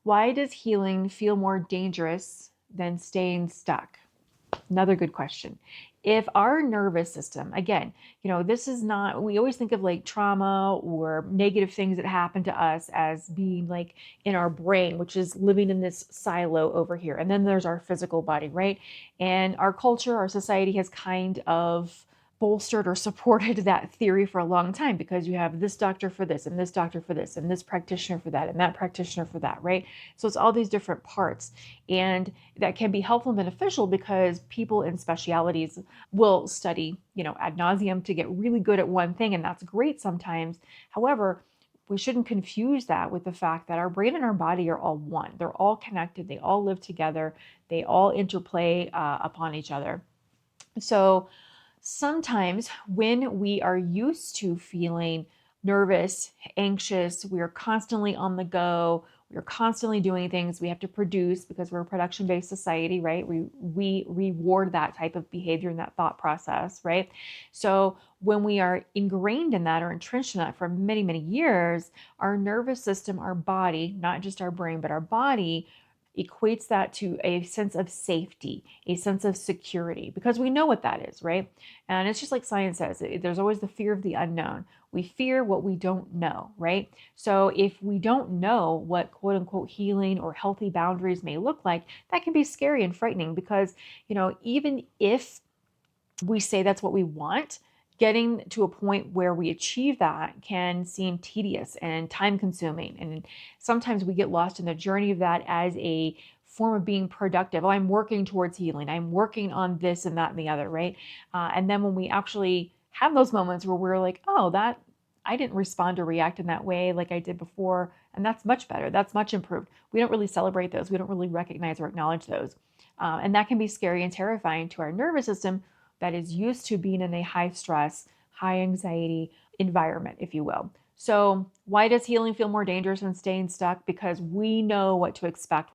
Why does healing feel more dangerous than staying stuck? Another good question. If our nervous system, again, this is not, we always think of like trauma or negative things that happen to us as being like in our brain, which is living in this silo over here. And then there's our physical body, right? And our culture, our society has kind of bolstered or supported that theory for a long time because you have this doctor for this and this doctor for this and this practitioner for that and that practitioner for that, right? So it's all these different parts. And that can be helpful and beneficial because people in specialities will study, ad nauseum to get really good at one thing. And that's great sometimes. However, we shouldn't confuse that with the fact that our brain and our body are all one. They're all connected. They all live together. They all interplay upon each other. So sometimes when we are used to feeling nervous, anxious, we are constantly on the go, we are constantly doing things, we have to produce because we're a production-based society, right? We reward that type of behavior and that thought process, right? So when we are ingrained in that or entrenched in that for many, many years, our nervous system, our body, not just our brain, but our body equates that to a sense of safety, a sense of security, because we know what that is, right? And it's just like science says, there's always the fear of the unknown. We fear what we don't know, right? So if we don't know what quote unquote healing or healthy boundaries may look like, that can be scary and frightening because, even if we say that's what we want, getting to a point where we achieve that can seem tedious and time consuming. And sometimes we get lost in the journey of that as a form of being productive. Oh, I'm working towards healing. I'm working on this and that and the other, right? And then when we actually have those moments where we're like, oh, that I didn't respond or react in that way like I did before, and that's much better. That's much improved. We don't really celebrate those. We don't really recognize or acknowledge those. And that can be scary and terrifying to our nervous system that is used to being in a high stress, high anxiety environment, if you will. So, why does healing feel more dangerous than staying stuck? Because we know what to expect